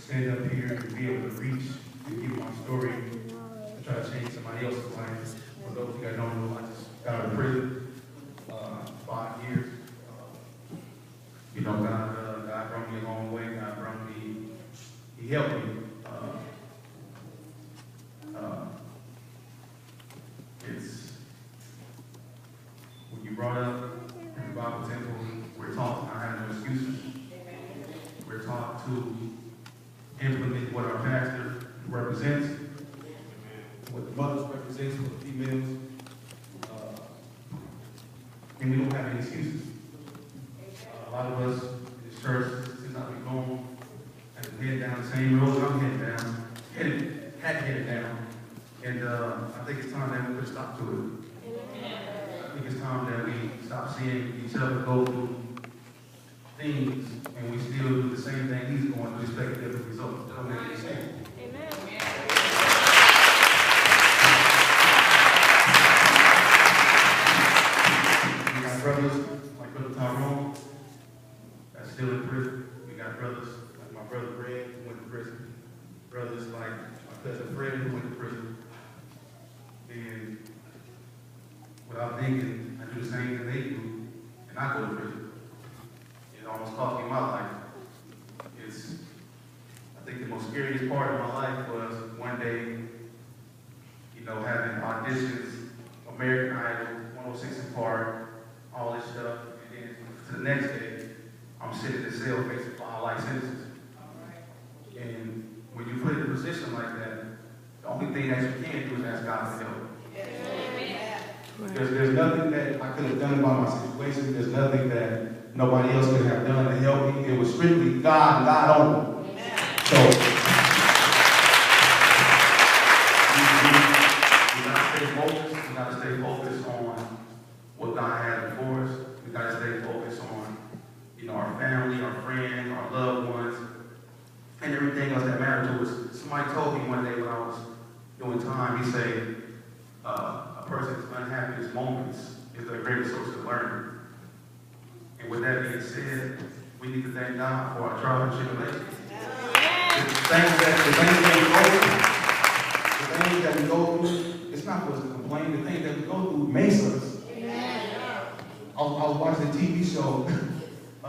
stand up here and be able to reach and give my story and try to change somebody else's life. For those of you guys don't know, I just got out of prison 5 years. You know, God brought me a long way. God brought me, He helped me. It's when you brought up in the Bible temple, we're taught I have no excuses. We're taught to implement what our pastor represents, what the mothers represents for the females, and we don't have any excuses. A lot of us in this church, since I've been gone, have been headed down the same road I'm headed down, headed down, and I think it's time that we put a stop to it. I think it's time that we stop seeing each other go through things and we still do the same thing he's going to expect different results. That don't make any sense. Amen. We got brothers like Brother Tyrone that's still in prison. We got brothers like my brother Greg who went to prison. Brothers like my cousin Fred who went to prison. And without thinking, I do the same thing they do, and I go to prison. It almost cost me my life. I think the most scariest part of my life was one day, you know, having auditions, American Idol, 106 and Park, all this stuff, and then to the next day, I'm sitting in the cell facing 5 life sentences. And when you put in a position like that, the only thing that you can do is ask God for help. There's nothing that I could have done about my situation. There's nothing that nobody else could have done to help me. It was strictly God and God only. So, we gotta stay focused. We gotta stay focused on what God has before us. We gotta stay focused on, you know, our family, our friends, our loved ones, and everything else that matters to us. Somebody told me one day when I was doing time, he said, a person's unhappiest moments is their greatest source of learning. And with that being said, we need to thank God for our trials and tribulations. The things that we go through, it's not for us to complain. The things that we go through makes us. I was watching a TV show, I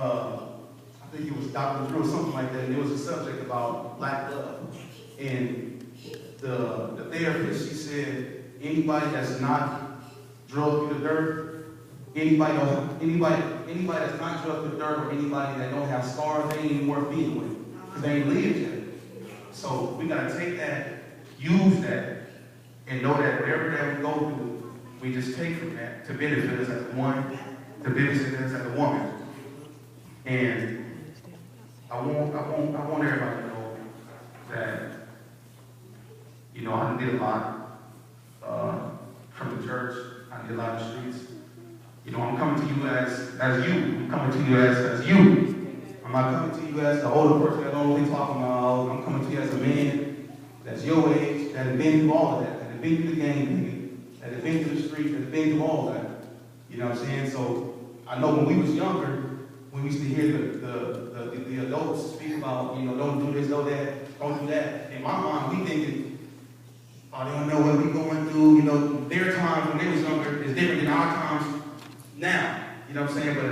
think it was Dr. Drew or something like that, and there was a subject about black love. And the therapist, she said, anybody that's not drug through the dirt, anybody that's not drug through the dirt, or anybody that don't have scars, they ain't even worth being with, because they ain't lived yet. So we gotta take that, use that, and know that whatever that we go through, we just take from that to benefit us as a one, to benefit us as a woman. And I want everybody to know that, you know, I did a lot from the church. I did a lot of the streets. You know, I'm coming to you as you. I'm coming to you as you. I'm not coming to you as the older person that don't really talk about. I'm coming to you as a man that's your age, that has been through all of that has been through the game, that has been through the streets, that has been through all of that. You know what I'm saying? So I know when we was younger, when we used to hear the adults speak about, you know, don't do this, don't do that. In my mind, we thinking, oh, they don't know what we going through. You know, their times when they was younger is different than our times now. You know what I'm saying? But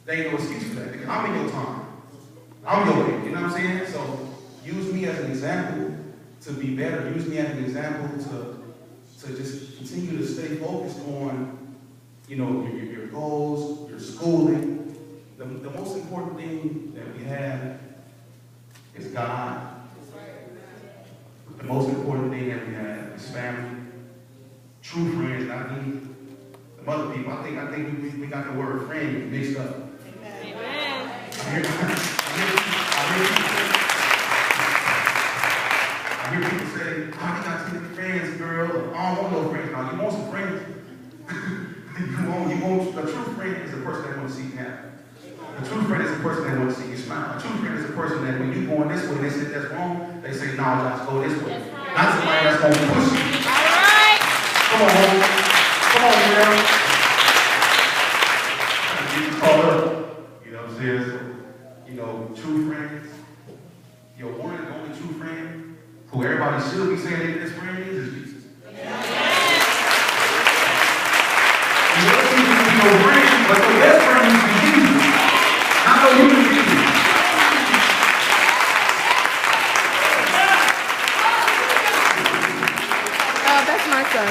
there ain't no excuse for that because I'm in your time. I'm your age. You know what I'm saying? So use me as an example to be better. Use me as an example to just continue to stay focused on, you know, your goals, your schooling. The most important thing that we have is God. The most important thing that we have is family, true friends. I mean, the other people. I think we got the word friend mixed up. Amen. I hear people say, "Oh, you got too many friends, girl." I don't want no friends. Now you want some friends. you want a true friend is a person that wants to see you happy. A true friend is a person that wants to see you smile. A true friend is a person that when you going this way, they say that's wrong. They say, "No, Josh, go this way." Not somebody that's going to push you. All right. Come on, homie. Come on, girl. You caught up. You know what I'm saying? So, you know, true friends. Your one true friend, who everybody should be saying their best friend is Jesus. You don't need to be your friend, but your best friend needs to be Jesus. Not no human being. Oh, that's my son.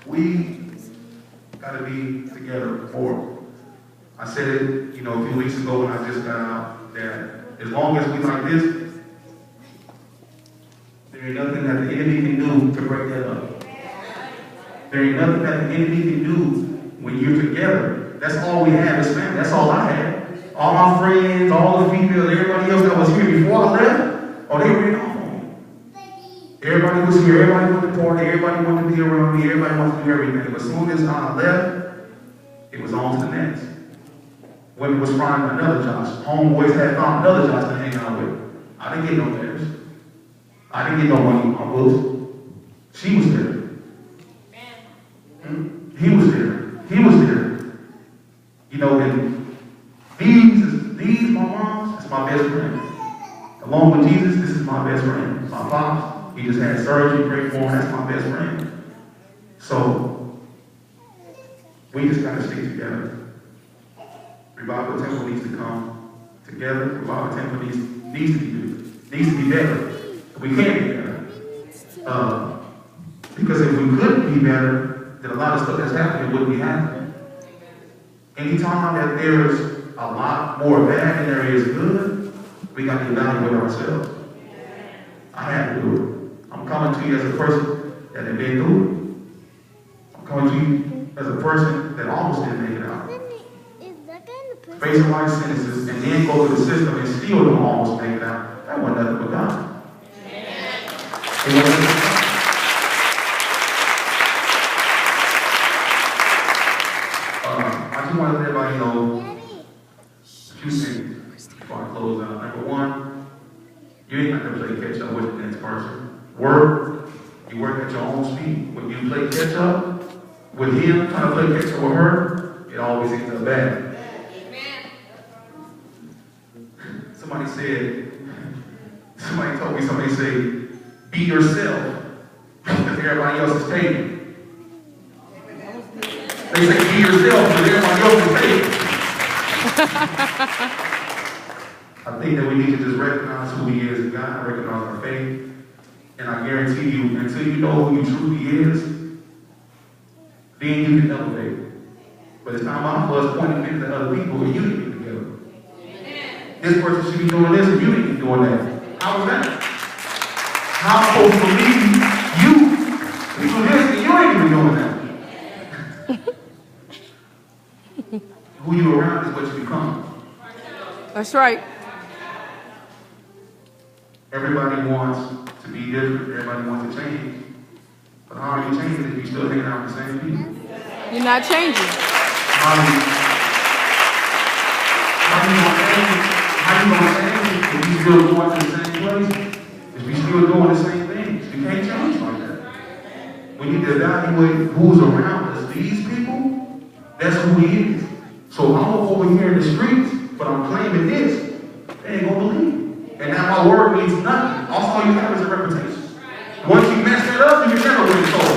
We got to be together more. I said it, you know, a few weeks ago when I just got out, that as long as we like this, there ain't nothing that the enemy can do to break that up. There ain't nothing that the enemy can do when you're together. That's all we have is family. That's all I had. All my friends, all the females, everybody else that was here before I left, oh, they ran off on me. Everybody was here. Everybody wanted to party. Everybody wanted to be around me. Everybody wanted to do everything. But as soon as I left, it was on to the next. Women was finding another Josh. Homeboys had found another Josh to hang out with. I didn't get no letters. I didn't get no money in my books. She was there. He was there. He was there. You know, and these my moms, is my best friend. Along with Jesus, this is my best friend. My pops, he just had surgery, pray for him, that's my best friend. So, we just got to stick together. Revival Temple needs to come together. Revival Temple needs to be better. We can't be better. Because if we couldn't be better, then a lot of stuff that's happening wouldn't be happening. Anytime that there's a lot more bad than there is good, we got to evaluate ourselves. I had to do it. I'm coming to you as a person that had been through it. I'm coming to you as a person that almost didn't make it out. Facing life sentences and then go through the system and still don't almost make it out. That wasn't nothing but God. It wasn't. I just want to let everybody know a few things before I close out. Number one, you ain't got to play catch up with the next person. You work at your own speed. When you play catch up with him, trying to play catch up with her, it always ends up bad. Somebody told me, somebody said, be yourself, because everybody else is taken. They say, be yourself, because everybody else is taken. I think that we need to just recognize who he is in God, recognize our faith, and I guarantee you, until you know who you truly is, then you can elevate. But it's time out for us pointing fingers at other people and you need to get together. This person should be doing this and you need to be doing that. How was that? How am I supposed to believe you do this and you ain't even doing that? Who you around is what you become. That's right. Everybody wants to be different. Everybody wants to change. But how are you changing if you're still hanging out with the same people? You're not changing. How you going to change if you still going to the same place? If you still doing the same things? You can't change like that. We need to evaluate who's around us. These people, that's who he is. So I'm over here in the streets, but I'm claiming this. They ain't going to believe it. And now my word means nothing. All you have is a reputation. Once you mess it up, you can never win soul.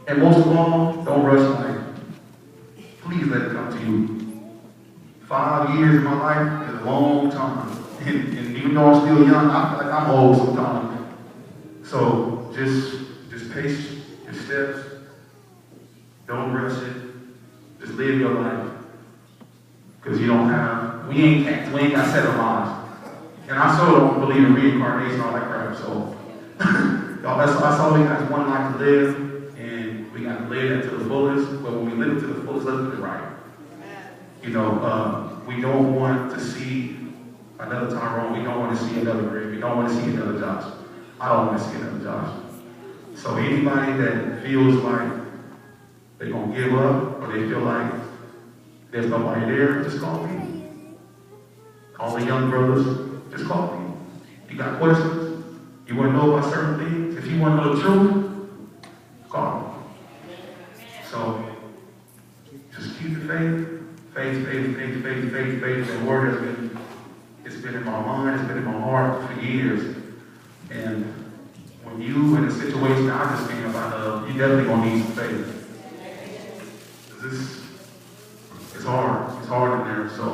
And most of all, don't rush life. Please let it come to you. 5 years of my life is a long time. And even though I'm still young, I feel like I'm old sometimes. So just pace your steps. Don't rush it. Just live your life. Because we ain't got set of lives. And I so don't believe in reincarnation and all that crap. So y'all, that's all we got is one life to live. We got to live that to the fullest, but when we live it to the fullest, let's do it right. You know, we don't want to see another Tyrone. We don't want to see another Greg. We don't want to see another Josh. I don't want to see another Josh. So anybody that feels like they're going to give up or they feel like there's nobody there, just call me. All the young brothers, just call me. You got questions? You want to know about certain things? If you want to know the truth, call me. So, just keep the faith, Faith, faith, faith, faith, faith, faith. That word has been, it's been in my mind, it's been in my heart for years. And when you in a situation I just came about of, you definitely gonna need some faith. It's hard. It's hard in there. So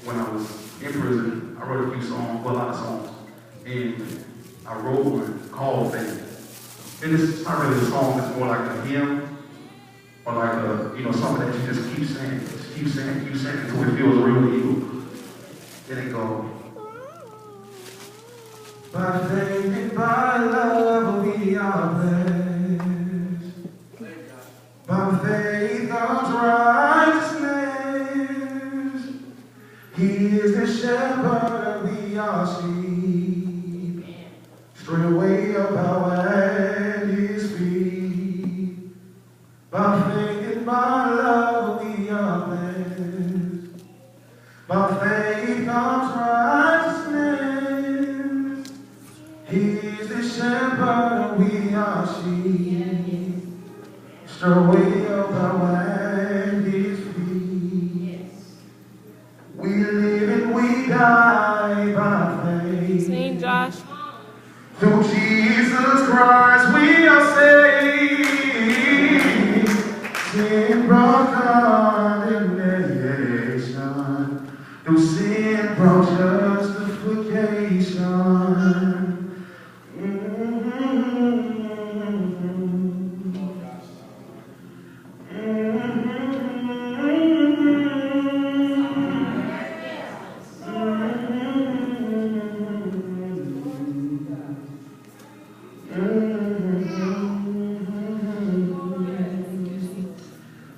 when I was in prison, I wrote a few songs, well, a lot of songs. And I wrote one called Faith. And it's not really a song, it's more like a hymn, or like a, something that you just keep saying until it feels real to you. Then it goes, by faith and by love we are blessed. By faith comes righteousness. He is the shepherd, we are sheep. Straightway up our at his feet. By faith and by love we are blessed. By faith comes righteousness. He is the shepherd, we are sheep. Straightway up our at his feet. We live and we die by faith. Sing, Josh. Through Jesus Christ we are saved. Sin brought condemnation. Through sin brought justification.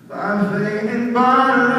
By faith and by